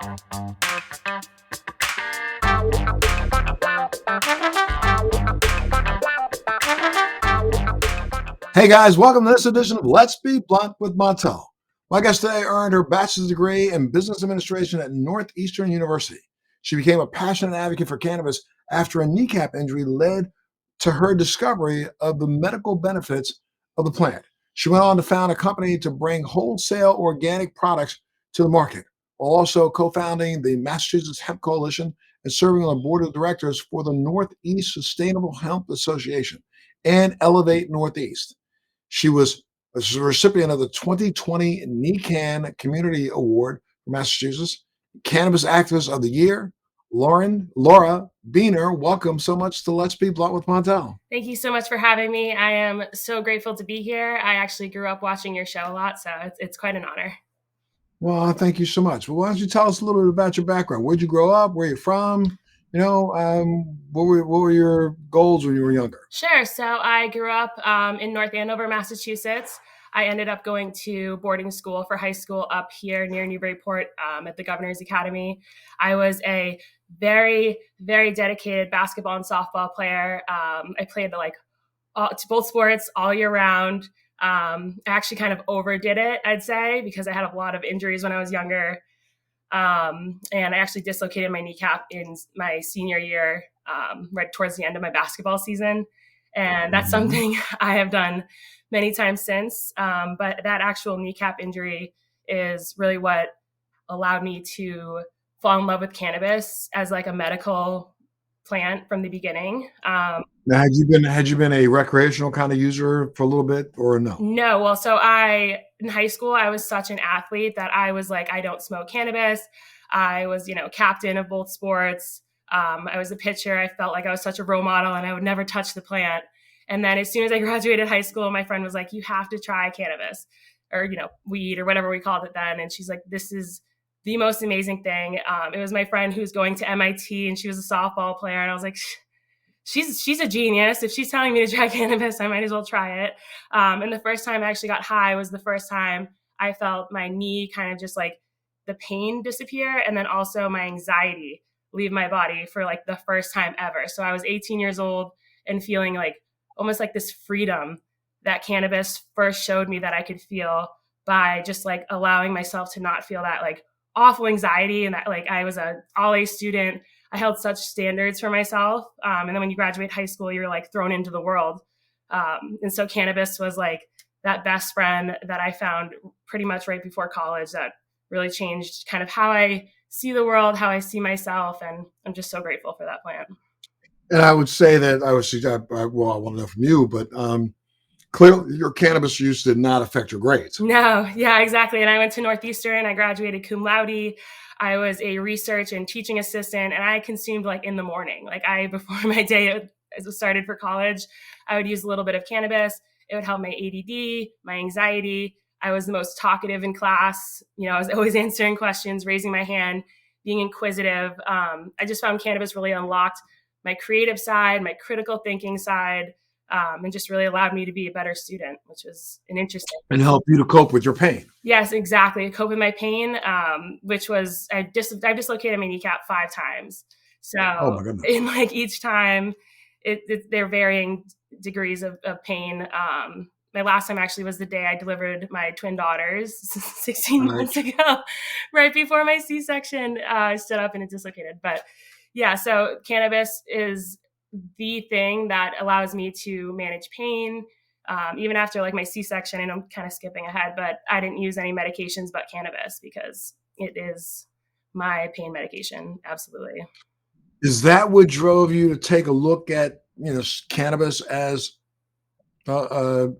Hey guys, welcome to this edition of Let's Be Blunt with Montel. My guest today earned her bachelor's degree in business administration at Northeastern University. She became a passionate advocate for cannabis after a kneecap injury led to her discovery of the medical benefits of the plant. She went on to found a company to bring wholesale organic products to the market, while also co-founding the Massachusetts Hemp Coalition and serving on the board of directors for the Northeast Sustainable Hemp Association and Elevate Northeast. She was a recipient of the 2020 NECANN Community Award for Massachusetts, Cannabis Activist of the Year. Laura Beohner, welcome so much to Let's Be Blunt with Montel. Thank you so much for having me. I am so grateful to be here. I actually grew up watching your show a lot, so it's quite an honor. Well, thank you so much. Well, why don't you tell us a little bit about your background? Where'd you grow up? Where are you from? What were your goals when you were younger? Sure. So I grew up in North Andover, Massachusetts. I ended up going to boarding school for high school up here near Newburyport at the Governor's Academy. I was a very, very dedicated basketball and softball player. I played both sports all year round. I actually kind of overdid it, I'd say, because I had a lot of injuries when I was younger. And I actually dislocated my kneecap in my senior year, right towards the end of my basketball season. And that's something I have done many times since. But that actual kneecap injury is really what allowed me to fall in love with cannabis as like a medical plant from the beginning. Now, had you been a recreational kind of user for a little bit or no? No. Well, so in high school, I was such an athlete that I was like, I don't smoke cannabis. I was, captain of both sports. I was a pitcher. I felt like I was such a role model and I would never touch the plant. And then as soon as I graduated high school, my friend was like, you have to try cannabis or, weed or whatever we called it then. And she's like, this is the most amazing thing. It was my friend who's going to MIT and she was a softball player. And I was like, she's a genius. If she's telling me to try cannabis, I might as well try it. And the first time I actually got high was the first time I felt my knee kind of just like the pain disappear. And then also my anxiety leave my body for like the first time ever. So I was 18 years old and feeling like almost like this freedom that cannabis first showed me that I could feel by just like allowing myself to not feel that like awful anxiety. And that like I was a all A student. I held such standards for myself. And then when you graduate high school, you're like thrown into the world. And so cannabis was like that best friend that I found pretty much right before college that really changed kind of how I see the world, how I see myself. And I'm just so grateful for that plant. And I would say that I want to know from you, but clearly your cannabis use did not affect your grades. No, yeah, exactly. And I went to Northeastern. I graduated cum laude. I was a research and teaching assistant, and I consumed like in the morning. Like before my day started for college, I would use a little bit of cannabis. It would help my ADD, my anxiety. I was the most talkative in class. I was always answering questions, raising my hand, being inquisitive. I just found cannabis really unlocked my creative side, my critical thinking side, and just really allowed me to be a better student, which was an interesting. And help you to cope with your pain. Yes, exactly. Cope with my pain, which was, I dislocated my kneecap 5 times. So my goodness. In like each time, they're varying degrees of pain. My last time actually was the day I delivered my twin daughters 16 months ago, right before my C-section. I stood up and it dislocated. But yeah, so cannabis is the thing that allows me to manage pain. Even after like my C-section, and I'm kind of skipping ahead, but I didn't use any medications but cannabis because it is my pain medication. Absolutely. Is that what drove you to take a look at, cannabis as a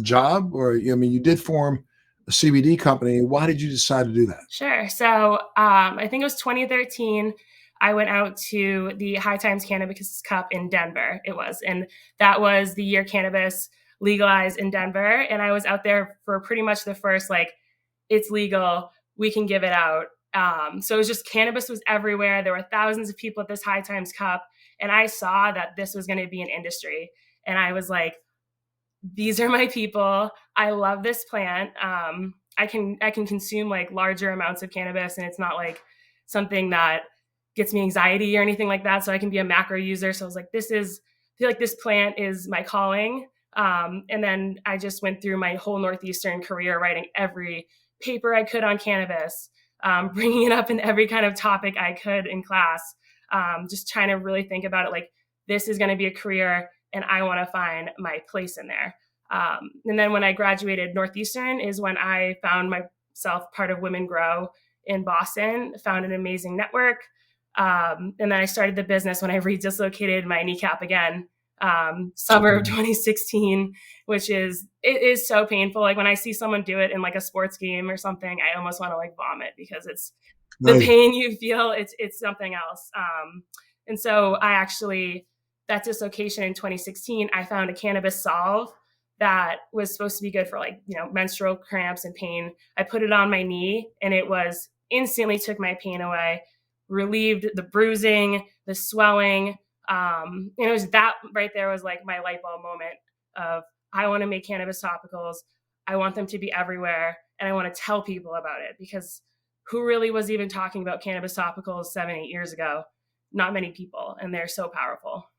job? Or, you did form a CBD company. Why did you decide to do that? Sure. So I think it was 2013. I went out to the High Times Cannabis Cup in Denver. And that was the year cannabis legalized in Denver. And I was out there for pretty much the first, like, it's legal, we can give it out. So it was just cannabis was everywhere. There were thousands of people at this High Times Cup. And I saw that this was going to be an industry. And I was like, these are my people. I love this plant. I can consume like larger amounts of cannabis, and it's not like something that gets me anxiety or anything like that. So I can be a macro user. So I was like, I feel like this plant is my calling. And then I just went through my whole Northeastern career writing every paper I could on cannabis, bringing it up in every kind of topic I could in class, just trying to really think about it like, this is going to be a career and I want to find my place in there. And then when I graduated Northeastern is when I found myself part of Women Grow in Boston, found an amazing network. And then I started the business when I redislocated my kneecap again, summer of 2016, which it is so painful. Like when I see someone do it in like a sports game or something, I almost want to like vomit because it's the pain you feel. It's something else. And so that dislocation in 2016, I found a cannabis solve that was supposed to be good for like, menstrual cramps and pain. I put it on my knee and it was instantly took my pain away, relieved the bruising, the swelling. And it was that right there was like my light bulb moment of, I want to make cannabis topicals. I want them to be everywhere. And I want to tell people about it, because who really was even talking about cannabis topicals 7-8 years ago? Not many people, and they're so powerful.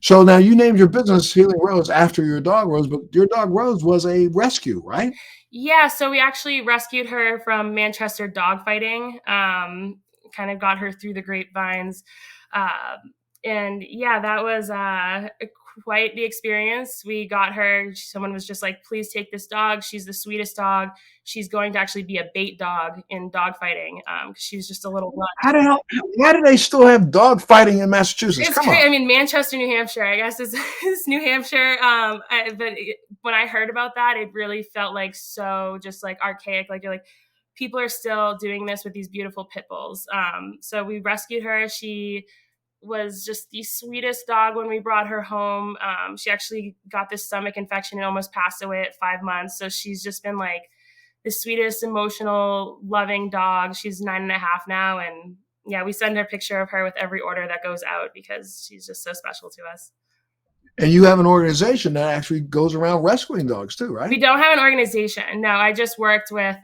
So now you named your business Healing Rose after your dog Rose, but your dog Rose was a rescue, right? Yeah, so we actually rescued her from Manchester dogfighting, kind of got her through the grapevines. And yeah, that was quite the experience. We got her, someone was just like, please take this dog. She's the sweetest dog. She's going to actually be a bait dog in dogfighting. She was just a little blunt. Why do they still have dog fighting in Massachusetts? It's crazy. I mean, Manchester, New Hampshire, I guess is New Hampshire. When I heard about that, it really felt like so just like archaic. Like you're like, people are still doing this with these beautiful pit bulls. So we rescued her. She was just the sweetest dog when we brought her home. She actually got this stomach infection and almost passed away at 5 months. So she's just been like the sweetest, emotional, loving dog. She's 9.5 now. And yeah, we send her a picture of her with every order that goes out because she's just so special to us. And you have an organization that actually goes around rescuing dogs too, right? We don't have an organization. No, I just worked with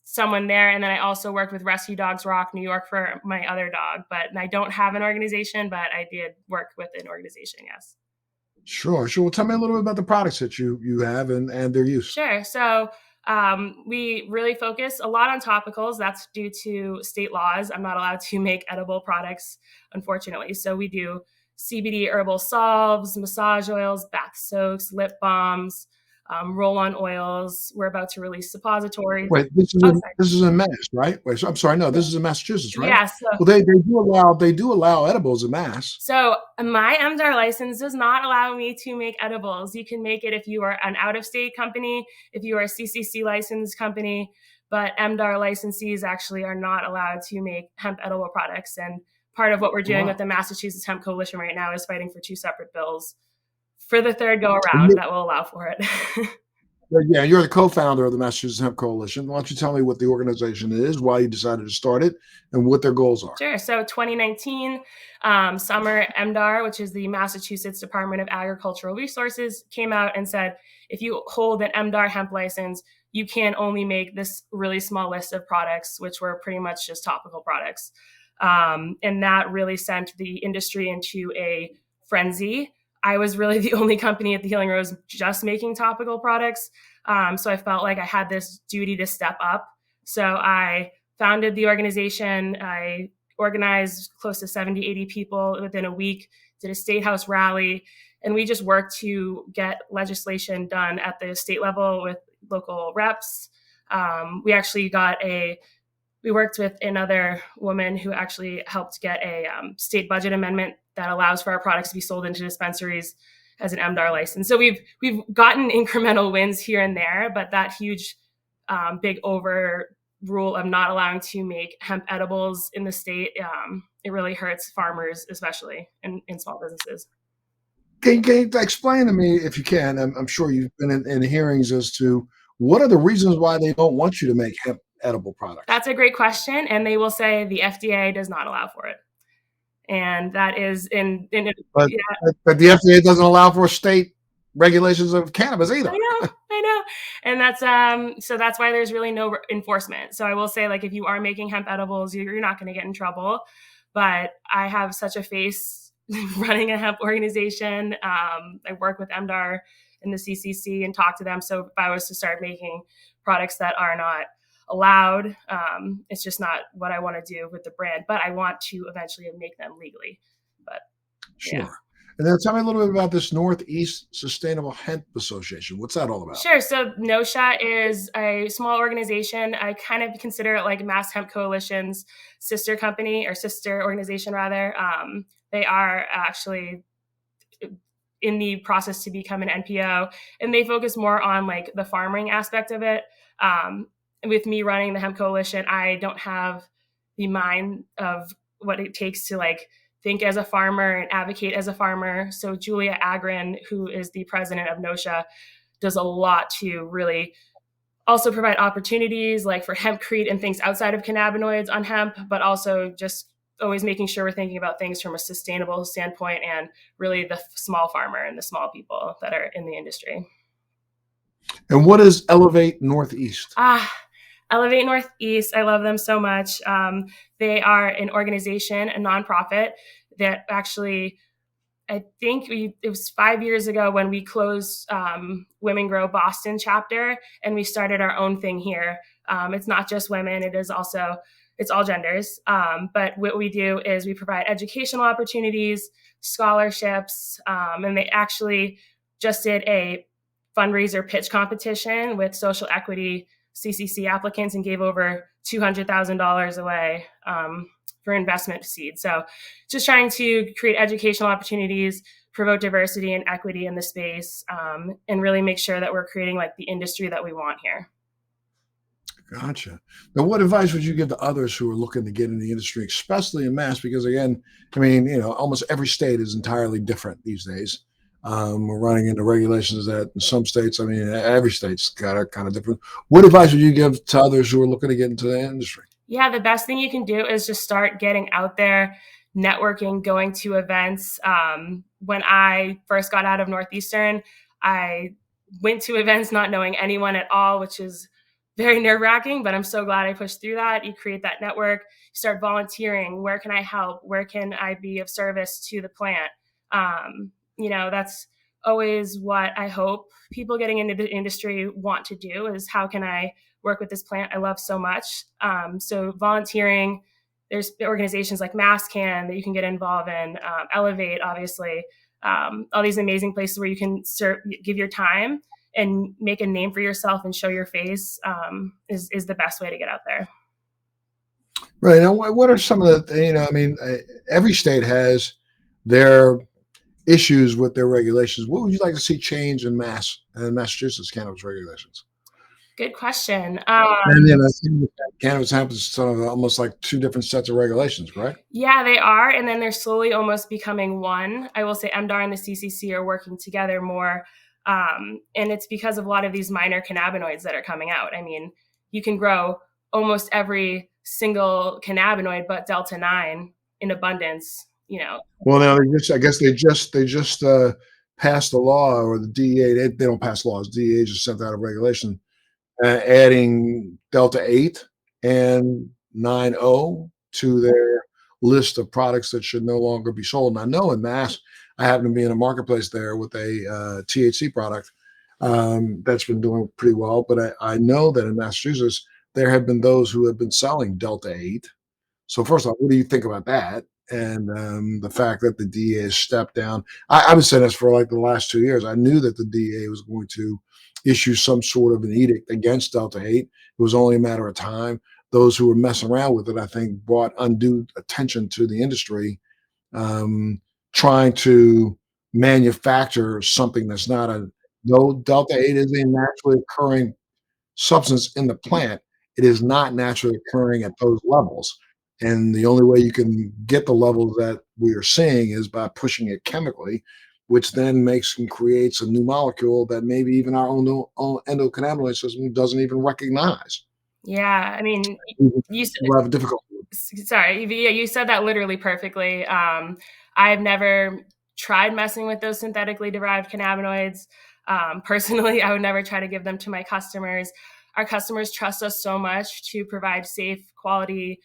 someone there. And then I also worked with Rescue Dogs Rock New York for my other dog. But I don't have an organization, but I did work with an organization, yes. Sure. Well, tell me a little bit about the products that you have and their use. Sure. So we really focus a lot on topicals. That's due to state laws. I'm not allowed to make edible products, unfortunately. So we do CBD herbal salves, massage oils, bath soaks, lip balms, roll-on oils. We're about to release suppositories. Wait, this is in Mass, right? Wait, so I'm sorry, no, this is in Massachusetts, right? Yeah. So, well, they do allow edibles in Mass. So my MDAR license does not allow me to make edibles. You can make it if you are an out-of-state company, if you are a CCC licensed company, but MDAR licensees actually are not allowed to make hemp edible products. And part of what we're doing with the Massachusetts Hemp Coalition right now is fighting for 2 separate bills for the third go around that will allow for it. Yeah, you're the co-founder of the Massachusetts Hemp Coalition. Why don't you tell me what the organization is, why you decided to start it, and what their goals are? Sure. So 2019, summer, MDAR, which is the Massachusetts Department of Agricultural Resources, came out and said, if you hold an MDAR hemp license, you can only make this really small list of products, which were pretty much just topical products. And that really sent the industry into a frenzy. I was really the only company at the Healing Rose just making topical products. So I felt like I had this duty to step up. So I founded the organization. I organized close to 70, 80 people within a week, did a state house rally, and we just worked to get legislation done at the state level with local reps. We worked with another woman who actually helped get a state budget amendment that allows for our products to be sold into dispensaries as an MDAR license. So we've gotten incremental wins here and there, but that huge, big overrule of not allowing to make hemp edibles in the state, it really hurts farmers, especially in small businesses. Can you explain to me, if you can, I'm sure you've been in hearings as to what are the reasons why they don't want you to make hemp edible products? That's a great question. And they will say the FDA does not allow for it. And that is but the FDA doesn't allow for a state regulations of cannabis either. I know. And that's so that's why there's really no enforcement. So I will say, like, if you are making hemp edibles, you're not going to get in trouble. But I have such a face running a hemp organization. I work with MDAR in the CCC and talk to them. So if I was to start making products that are not allowed, it's just not what I want to do with the brand. But I want to eventually make them legally. But Sure. yeah. And then tell me a little bit about this Northeast Sustainable Hemp Association. What's that all about? Sure. So NOSHA is a small organization. I kind of consider it like Mass Hemp Coalition's sister company, or sister organization, rather. They are actually in the process to become an NPO, and they focus more on like the farming aspect of it. With me running the Hemp Coalition, I don't have the mind of what it takes to like think as a farmer and advocate as a farmer. So Julia Agron, who is the president of NOSHA, does a lot to really also provide opportunities like for hempcrete and things outside of cannabinoids on hemp, but also just always making sure we're thinking about things from a sustainable standpoint and really the small farmer and the small people that are in the industry. And what is Elevate Northeast? Elevate Northeast, I love them so much. They are an organization, a nonprofit that actually, I think it was 5 years ago when we closed Women Grow Boston chapter, and we started our own thing here. It's not just women, it's all genders. But what we do is we provide educational opportunities, scholarships, and they actually just did a fundraiser pitch competition with social equity CCC applicants and gave over $200,000 away for investment seed. So just trying to create educational opportunities, promote diversity and equity in the space, and really make sure that we're creating like the industry that we want here. Gotcha. Now, what advice would you give to others who are looking to get in the industry, especially in Mass? Because again, I mean, almost every state is entirely different these days. We're running into regulations that in some states, I mean, every state's got a kind of different. What advice would you give to others who are looking to get into the industry? Yeah, the best thing you can do is just start getting out there, networking, going to events. When I first got out of Northeastern, I went to events not knowing anyone at all, which is very nerve-wracking, but I'm so glad I pushed through that. You create that network, you start volunteering. Where can I help? Where can I be of service to the plant? That's always what I hope people getting into the industry want to do, is how can I work with this plant I love so much. So volunteering, there's organizations like NECANN that you can get involved in, Elevate, obviously, all these amazing places where you can give your time and make a name for yourself and show your face is the best way to get out there. Right. Now, what are some of the, every state has their issues with their regulations. What would you like to see change in Massachusetts cannabis regulations? Good question. And then I think cannabis happens sort of almost like two different sets of regulations, correct? Yeah, they are. And then they're slowly almost becoming one. I will say MDAR and the CCC are working together more. And it's because of a lot of these minor cannabinoids that are coming out. I mean, you can grow almost every single cannabinoid but Delta-9 in abundance, Well, now I guess they just passed a law, or the DEA, they don't pass laws. DEA just sent out a regulation adding Delta-8 and 9-0 to their list of products that should no longer be sold. And I know in Mass, I happen to be in a marketplace there with a THC product that's been doing pretty well. But I know that in Massachusetts, there have been those who have been selling Delta-8. So first off, what do you think about that? And the fact that the DEA has stepped down. I've been saying this for like the last 2 years. I knew that the DEA was going to issue some sort of an edict against Delta-8. It was only a matter of time. Those who were messing around with it, I think, brought undue attention to the industry, trying to manufacture something that's not though Delta-8 is a naturally occurring substance in the plant, it is not naturally occurring at those levels. And the only way you can get the levels that we are seeing is by pushing it chemically, which then makes and creates a new molecule that maybe even our own endocannabinoid system doesn't even recognize. Yeah, I mean, we'll have a difficulty. Sorry, you said that literally perfectly. I've never tried messing with those synthetically derived cannabinoids. Personally, I would never try to give them to my customers. Our customers trust us so much to provide safe, quality,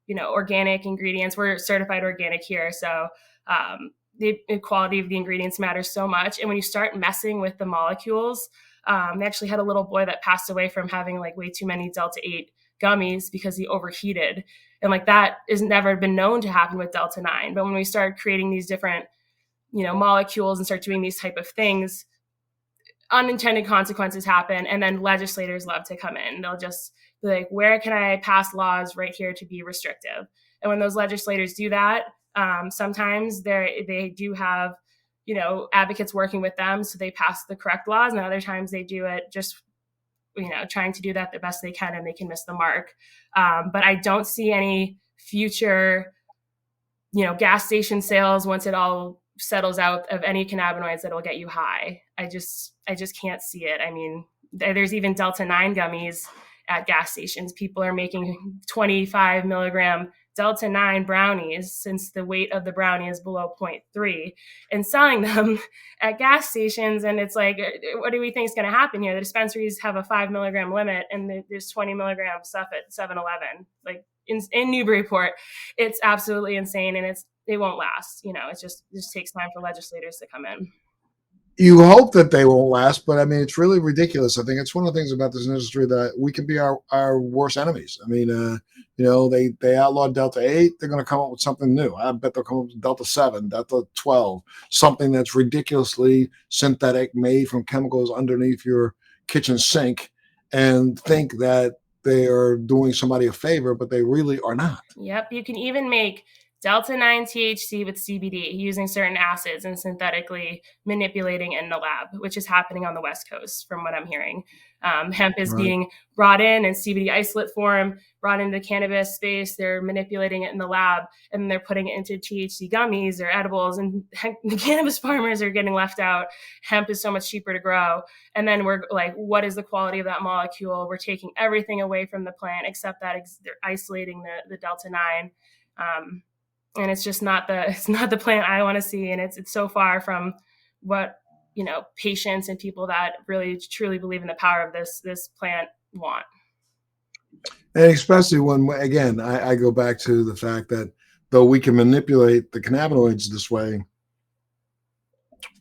organic ingredients. We're certified organic here, so the quality of the ingredients matters so much. And when you start messing with the molecules, they actually had a little boy that passed away from having like way too many Delta 8 gummies because he overheated. And like that has never been known to happen with Delta 9. But when we start creating these different, molecules and start doing these type of things, unintended consequences happen. And then legislators love to come in. They'll just be like, where can I pass laws right here to be restrictive? And when those legislators do that, sometimes they do have, advocates working with them. So they pass the correct laws. And other times they do it just, trying to do that the best they can, and they can miss the mark. But I don't see any future, gas station sales once it all settles out of any cannabinoids that will get you high. I just can't see it. I mean, there's even Delta 9 gummies at gas stations. People are making 25 milligram Delta 9 brownies, since the weight of the brownie is below 0.3, and selling them at gas stations. And it's like, what do we think is going to happen here? The dispensaries have a 5 milligram limit, and there's 20 milligram stuff at 7-Eleven, like in Newburyport. It's absolutely insane, and it won't last. It just takes time for legislators to come in. You hope that they won't last, but I mean, it's really ridiculous. I think it's one of the things about this industry that we can be our worst enemies. I mean, they outlawed Delta 8. They're going to come up with something new. I bet they'll come up with Delta 7, Delta 12, something that's ridiculously synthetic, made from chemicals underneath your kitchen sink, and think that they are doing somebody a favor, but they really are not. Yep. You can even make Delta 9 THC with CBD using certain acids and synthetically manipulating in the lab, which is happening on the West Coast from what I'm hearing. Hemp is being brought in CBD isolate form, brought into the cannabis space. They're manipulating it in the lab, and they're putting it into THC gummies or edibles, and the cannabis farmers are getting left out. Hemp is so much cheaper to grow. And then we're like, what is the quality of that molecule? We're taking everything away from the plant except that they're isolating the Delta 9. And it's just not the plant I want to see. And it's so far from what, patients and people that really truly believe in the power of this plant want. And especially when, again, I go back to the fact that though we can manipulate the cannabinoids this way,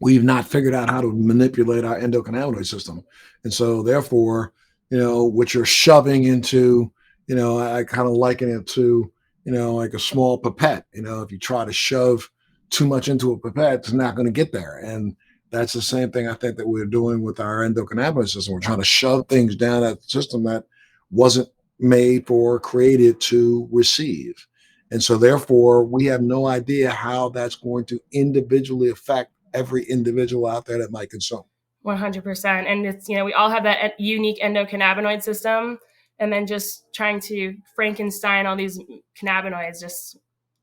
we've not figured out how to manipulate our endocannabinoid system. And so therefore, what you're shoving into, I kind of liken it to, like a small pipette. If you try to shove too much into a pipette, it's not going to get there. And that's the same thing I think that we're doing with our endocannabinoid system. We're trying to shove things down that system that wasn't made for, created to receive. And so therefore, we have no idea how that's going to individually affect every individual out there that might consume. 100%. And it's, we all have that unique endocannabinoid system. And then just trying to Frankenstein all these cannabinoids,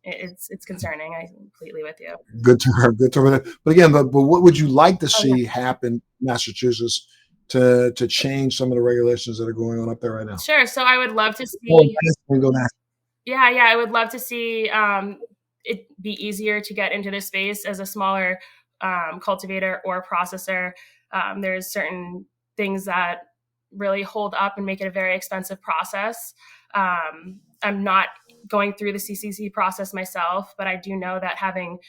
it's concerning. I'm completely with you. Good term. But again, but what would you like to see happen in Massachusetts to change some of the regulations that are going on up there right now? Sure. So I would love to see. Yeah, I would love to see it be easier to get into this space as a smaller cultivator or processor. There's certain things that really hold up and make it a very expensive process. I'm not going through the CCC process myself, but I do know that having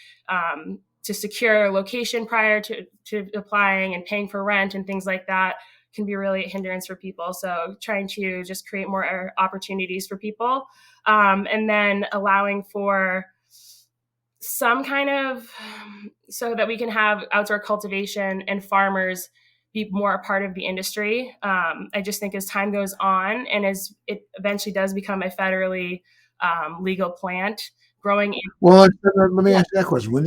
to secure a location prior to applying and paying for rent and things like that can be really a hindrance for people. So trying to just create more opportunities for people, and then allowing for some kind of, so that we can have outdoor cultivation and farmers be more a part of the industry. I just think as time goes on and as it eventually does become a federally legal plant, growing. Well, let me ask you that question. When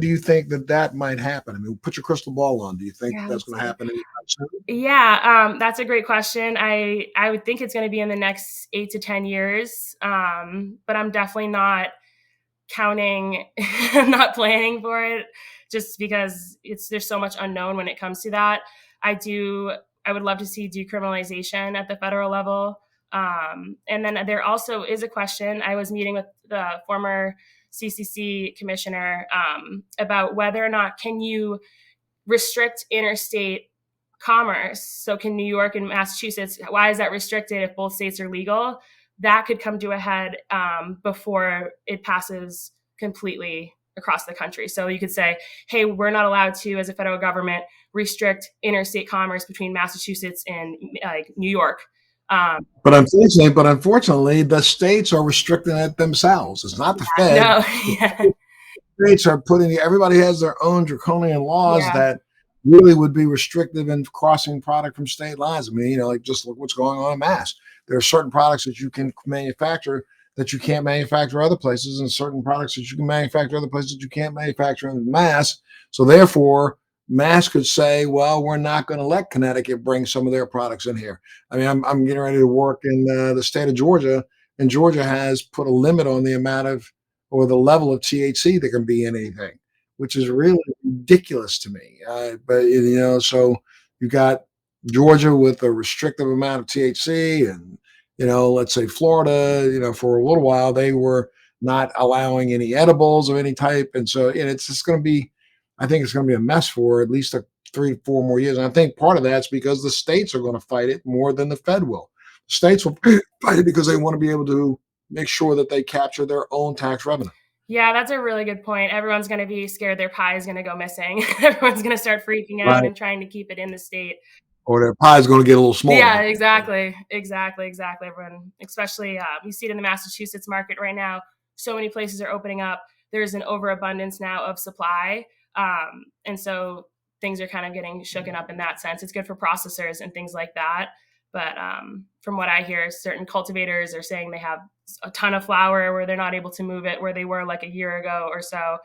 do you think that might happen? I mean, put your crystal ball on. Do you think that's going to happen anytime soon? Yeah, that's a great question. I would think it's going to be in the next 8 to 10 years, but I'm definitely not counting, not planning for it, just because there's so much unknown when it comes to that. I would love to see decriminalization at the federal level. And then there also is a question. I was meeting with the former CCC commissioner about whether or not can you restrict interstate commerce. So can New York and Massachusetts, why is that restricted if both states are legal? That could come to a head before it passes completely across the country. So you could say, hey, we're not allowed to, as a federal government, restrict interstate commerce between Massachusetts and like New York. But unfortunately, the states are restricting it themselves. It's not the Fed. No, The states are everybody has their own draconian laws Yeah. that really would be restrictive in crossing product from state lines. I mean, like just look what's going on in Mass. There are certain products that you can manufacture that you can't manufacture other places, and certain products that you can manufacture other places that you can't manufacture in Mass. So therefore, Mass could say, well, we're not going to let Connecticut bring some of their products in here. I mean, I'm getting ready to work in the state of Georgia, and Georgia has put a limit on the amount of or the level of THC that can be in anything, which is really ridiculous to me. But so you got Georgia with a restrictive amount of THC, and let's say Florida, for a little while they were not allowing any edibles of any type, and so it's just going to be, I think it's going to be a mess for at least 3-4 more years. And I think part of that's because the states are going to fight it more than the Fed will. The states will fight it because they want to be able to make sure that they capture their own tax revenue. Yeah, that's a really good point. Everyone's going to be scared their pie is going to go missing. Everyone's going to start freaking out and trying to keep it in the state. Or their pie is going to get a little smaller. Yeah, exactly. Everyone, especially you see it in the Massachusetts market right now. So many places are opening up. There's an overabundance now of supply. And so things are kind of getting shooken up in that sense. It's good for processors and things like that. But from what I hear, certain cultivators are saying they have a ton of flower where they're not able to move it where they were like a year ago or so.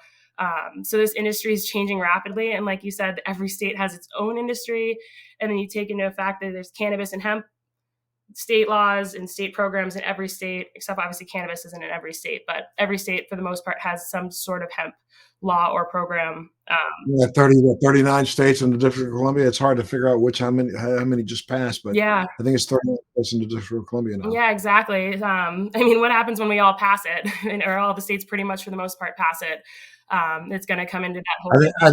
So this industry is changing rapidly. And like you said, every state has its own industry. And then you take into effect that there's cannabis and hemp state laws and state programs in every state, except obviously cannabis isn't in every state, but every state for the most part has some sort of hemp law or program. 39 states in the District of Columbia. It's hard to figure out how many just passed, but yeah, I think it's 39 states in the District of Columbia now. Yeah, exactly. I mean, what happens when we all pass it, or all the states pretty much for the most part pass it? It's going to come into that whole. I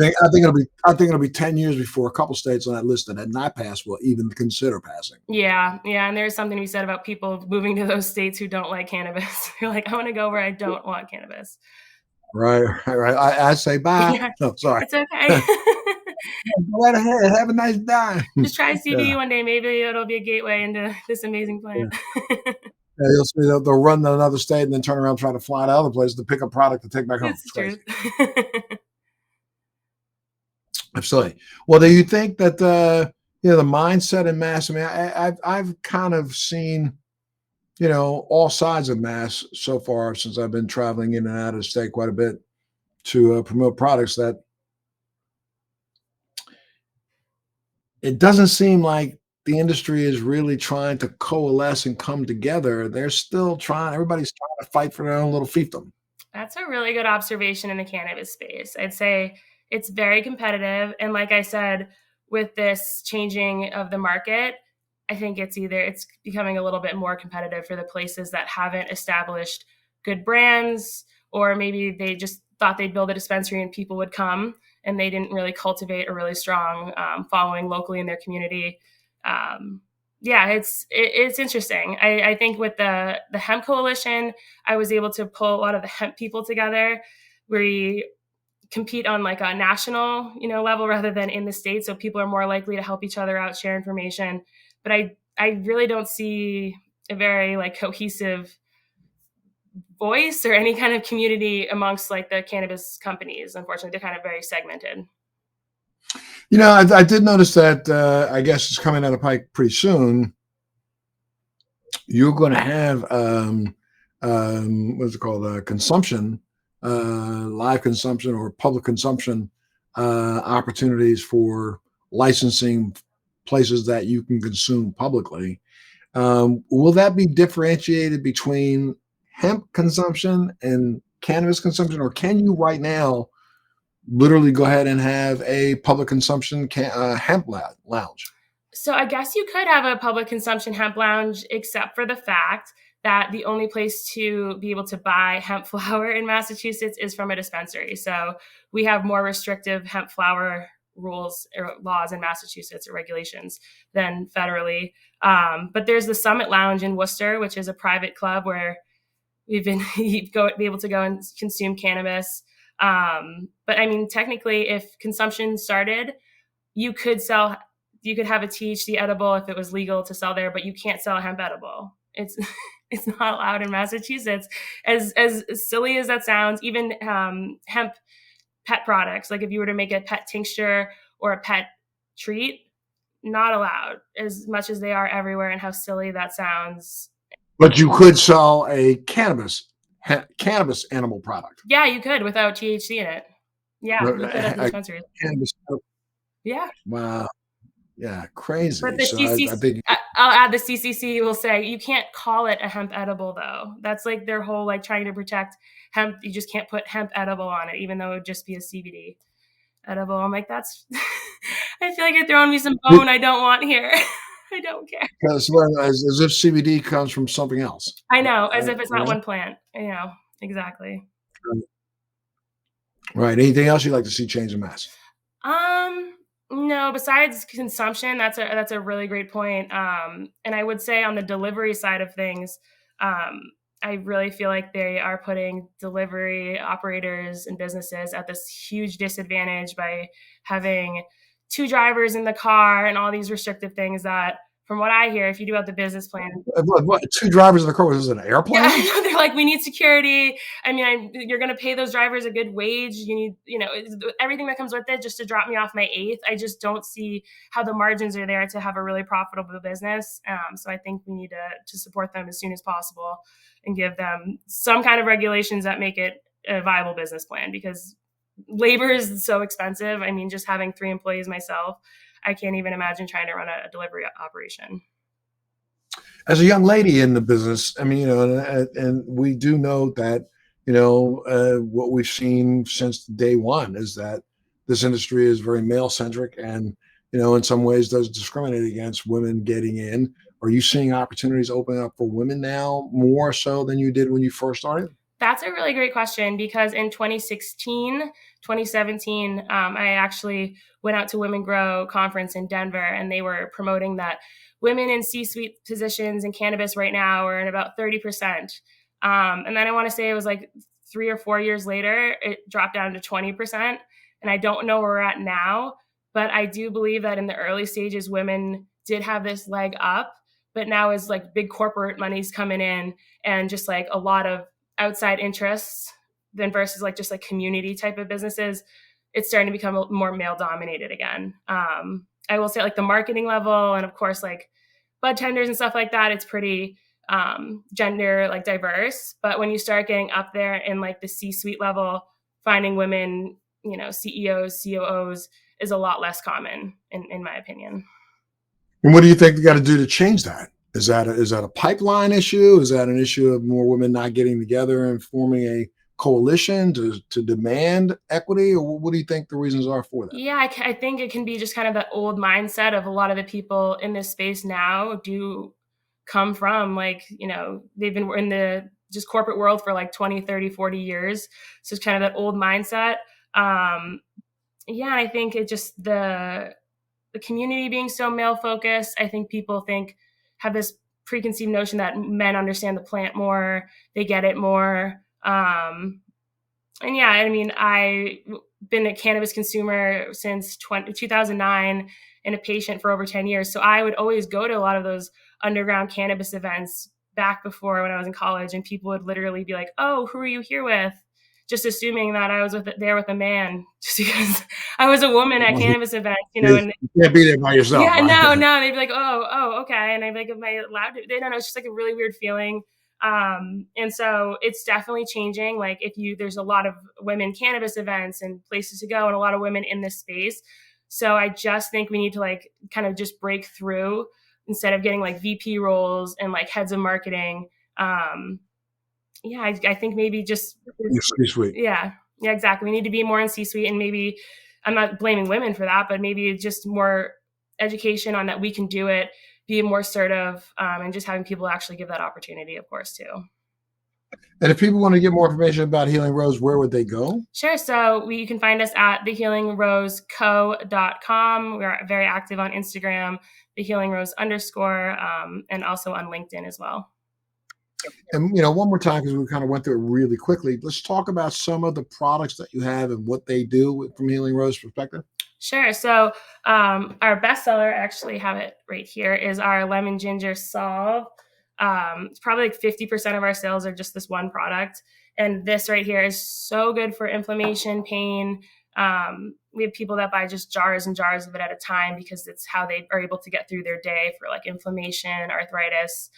think it'll be 10 years before a couple states on that list that had not passed will even consider passing. Yeah, and there's something to be said about people moving to those states who don't like cannabis. You're like, I want to go where I don't want cannabis. Right. I say bye. Yeah, no, sorry. It's okay. Go right ahead. Have a nice day. Just try CBD one day. Maybe it'll be a gateway into this amazing plant. Yeah, you'll see they'll run to another state and then turn around and try to fly to other places to pick up product to take back home. It's true. Absolutely. Well, do you think that the mindset in Mass? I mean, I've kind of seen all sides of Mass so far since I've been traveling in and out of the state quite a bit to promote products. That it doesn't seem like the industry is really trying to coalesce and come together. They're still trying. Everybody's trying to fight for their own little fiefdom. That's a really good observation in the cannabis space. I'd say it's very competitive. And like I said, with this changing of the market, I think it's becoming a little bit more competitive for the places that haven't established good brands, or maybe they just thought they'd build a dispensary and people would come, and they didn't really cultivate a really strong following locally in their community. It's interesting. I think with the hemp coalition, I was able to pull a lot of the hemp people together. We compete on like a national, level rather than in the state. So people are more likely to help each other out, share information. But I really don't see a very like cohesive voice or any kind of community amongst like the cannabis companies. Unfortunately, they're kind of very segmented. I did notice that, I guess it's coming down the pike pretty soon. You're going to have, what's it called? Consumption, live consumption or public consumption opportunities for licensing places that you can consume publicly. Will that be differentiated between hemp consumption and cannabis consumption, or can you right now literally go ahead and have a public consumption hemp lounge? So I guess you could have a public consumption hemp lounge, except for the fact that the only place to be able to buy hemp flower in Massachusetts is from a dispensary. So we have more restrictive hemp flower rules or laws in Massachusetts or regulations than federally. But there's the Summit Lounge in Worcester, which is a private club where we've been be able to go and consume cannabis. But I mean, technically, if consumption started, you could have a THC edible if it was legal to sell there, but you can't sell a hemp edible. It's it's not allowed in Massachusetts. As silly as that sounds, even hemp pet products, like if you were to make a pet tincture or a pet treat, not allowed, as much as they are everywhere. And how silly that sounds. But you could sell a cannabis animal product. Yeah, you could without THC in it. Yeah, you could at the dispensaries. Cannabis. Yeah. Wow. Yeah, crazy. But the So CCC, I think I'll add the CCC will say you can't call it a hemp edible though. That's like their whole like trying to protect hemp. You just can't put hemp edible on it, even though it would just be a CBD edible. I'm like, that's. I feel like you're throwing me some bone I don't want here. I don't care. as if CBD comes from something else. I know, as if it's not one plant. You know, exactly. Right. Anything else you'd like to see change in Mass? No, besides consumption, that's a really great point. And I would say on the delivery side of things, I really feel like they are putting delivery operators and businesses at this huge disadvantage by having 2 drivers in the car and all these restrictive things that, from what I hear, if you do have the business plan. What 2 drivers in the car? Was this an airplane? Yeah, they're like, we need security. I mean, you're going to pay those drivers a good wage. You need, everything that comes with it just to drop me off my 8th. I just don't see how the margins are there to have a really profitable business. So I think we need to support them as soon as possible and give them some kind of regulations that make it a viable business plan, because labor is so expensive. I mean, just having 3 employees myself, I can't even imagine trying to run a delivery operation. As a young lady in the business, I mean, and we do know that, what we've seen since day one is that this industry is very male centric and, in some ways does discriminate against women getting in. Are you seeing opportunities opening up for women now more so than you did when you first started? That's a really great question, because in 2016, 2017, I actually went out to Women Grow conference in Denver, and they were promoting that women in C-suite positions in cannabis right now are in about 30%. And then I want to say it was like 3 or 4 years later, it dropped down to 20%. And I don't know where we're at now, but I do believe that in the early stages, women did have this leg up. But now as like big corporate money's coming in and just like a lot of outside interests than versus like just like community type of businesses, it's starting to become more male dominated again. I will say like the marketing level and of course like bud tenders and stuff like that, it's pretty gender like diverse. But when you start getting up there in like the C-suite level, finding women, CEOs, COOs is a lot less common in my opinion. And what do you think they got to do to change that? Is that a pipeline issue? Is that an issue of more women not getting together and forming a coalition to demand equity? Or what do you think the reasons are for that? Yeah, I think it can be just kind of that old mindset of a lot of the people in this space now do come from like, they've been in the just corporate world for like 20, 30, 40 years. So it's kind of that old mindset. Yeah, I think it just the community being so male focused, I think people have this preconceived notion that men understand the plant more, they get it more. And yeah, I mean, I've been a cannabis consumer since 2009 and a patient for over 10 years. So I would always go to a lot of those underground cannabis events back before when I was in college, and people would literally be like, oh, who are you here with? Just assuming that I was there with a man, just because I was a woman at cannabis events, and you can't be there by yourself. Yeah, right? no, they'd be like, oh, okay, and I'd be like, am I allowed to? They don't know. It's just like a really weird feeling, and so it's definitely changing. Like there's a lot of women cannabis events and places to go, and a lot of women in this space. So I just think we need to like kind of just break through instead of getting like VP roles and like heads of marketing. Yeah, I think maybe just C-suite. Yeah, exactly. We need to be more in C-suite, and maybe I'm not blaming women for that, but maybe just more education on that we can do it, be more assertive, and just having people actually give that opportunity, of course, too. And if people want to get more information about Healing Rose, where would they go? Sure. So you can find us at thehealingroseco.com. We're very active on Instagram, thehealingrose_, and also on LinkedIn as well. And, one more time, because we kind of went through it really quickly, let's talk about some of the products that you have and what they do from Healing Rose perspective. Sure. So our bestseller, actually have it right here, is our lemon ginger solve. It's probably like 50% of our sales are just this one product. And this right here is so good for inflammation, pain. We have people that buy just jars and jars of it at a time because it's how they are able to get through their day for like inflammation, arthritis.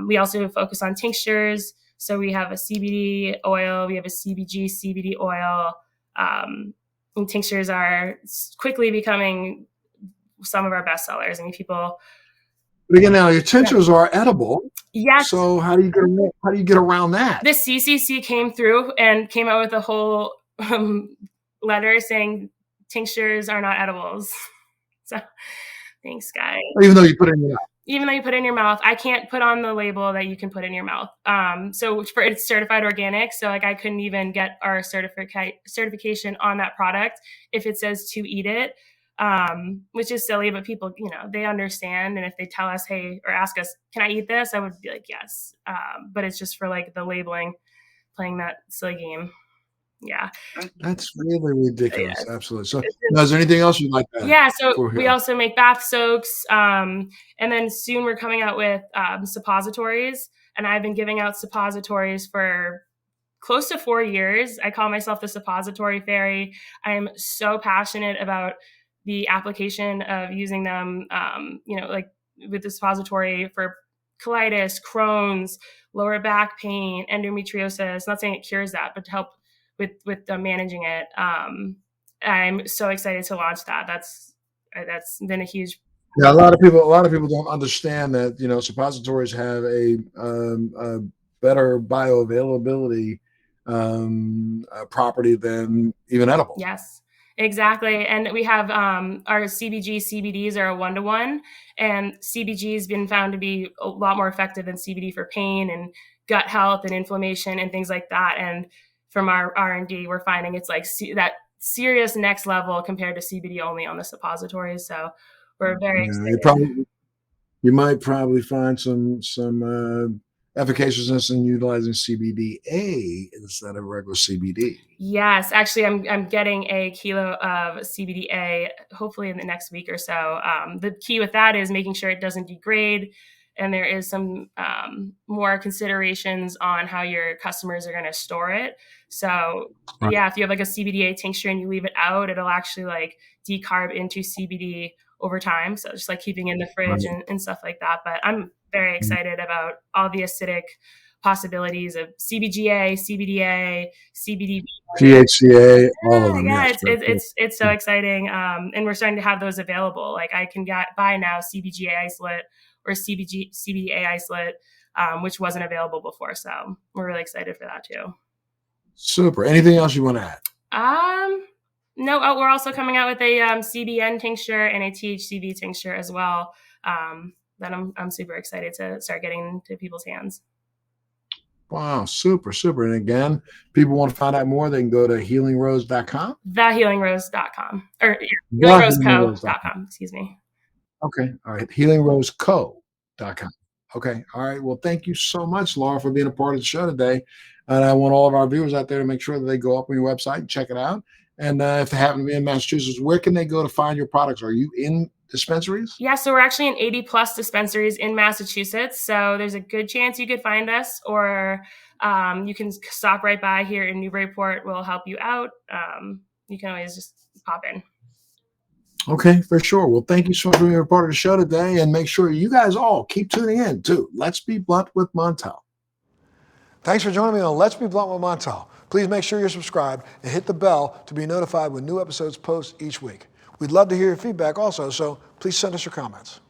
We also focus on tinctures. So we have a CBD oil, we have a CBD oil. And tinctures are quickly becoming some of our best sellers. I mean, people. But again, now your tinctures are edible. Yes. So how do you get around that? The CCC came through and came out with a whole letter saying tinctures are not edibles. So thanks, guys. Even though you put it in your mouth. Even though you put it in your mouth, I can't put on the label that you can put in your mouth. So it's certified organic. So like I couldn't even get our certification on that product if it says to eat it, which is silly, but people, they understand. And if they tell us, hey, or ask us, can I eat this? I would be like, yes. But it's just for like the labeling, playing that silly game. Yeah. That's really ridiculous. Yes. Absolutely. So is there anything else you'd like to add? Yeah. So we also make bath soaks. And then soon we're coming out with suppositories. And I've been giving out suppositories for close to 4 years. I call myself the suppository fairy. I'm so passionate about the application of using them, like with the suppository for colitis, Crohn's, lower back pain, endometriosis. Not saying it cures that, but to help with managing it. I'm so excited to launch that. That's been a huge. Yeah, a lot of people don't understand that suppositories have a better bioavailability property than even edible. Yes, exactly. And we have our CBDs are a 1-to-1, and CBG has been found to be a lot more effective than CBD for pain and gut health and inflammation and things like that. And from our R&D, we're finding it's like that serious next level compared to CBD only on the suppositories. So we're very excited. You might probably find some efficaciousness in utilizing CBDA instead of regular CBD. Yes, actually, I'm getting a kilo of CBDA hopefully in the next week or so. The key with that is making sure it doesn't degrade. And there is some more considerations on how your customers are going to store it. So yeah, if you have like a CBDA tincture and you leave it out, it'll actually like decarb into CBD over time. So just like keeping in the fridge and stuff like that. But I'm very excited about all the acidic possibilities of CBGA, CBDA, CBD, THCA, all of them. Yeah, it's so exciting. And we're starting to have those available. Like I can buy now CBGA isolate or CBDA isolate, which wasn't available before. So we're really excited for that too. Super. Anything else you want to add? No. We're also coming out with a CBN tincture and a THCV tincture as well. That I'm super excited to start getting into people's hands. Wow, super. And again, people want to find out more, they can go to healingrose.com. Thehealingrose.com or healingroseco.com. Excuse me. Okay. All right. healingroseco.com. Okay. All right. Well, thank you so much, Laura, for being a part of the show today. And I want all of our viewers out there to make sure that they go up on your website and check it out. And if they happen to be in Massachusetts, where can they go to find your products? Are you in dispensaries? Yeah, so we're actually in 80 plus dispensaries in Massachusetts. So there's a good chance you could find us, or you can stop right by here in Newburyport. We'll help you out. You can always just pop in. Okay, for sure. Well, thank you so much for being a part of the show today. And make sure you guys all keep tuning in to Let's Be Blunt with Montel. Thanks for joining me on Let's Be Blunt with Montel. Please make sure you're subscribed and hit the bell to be notified when new episodes post each week. We'd love to hear your feedback also, so please send us your comments.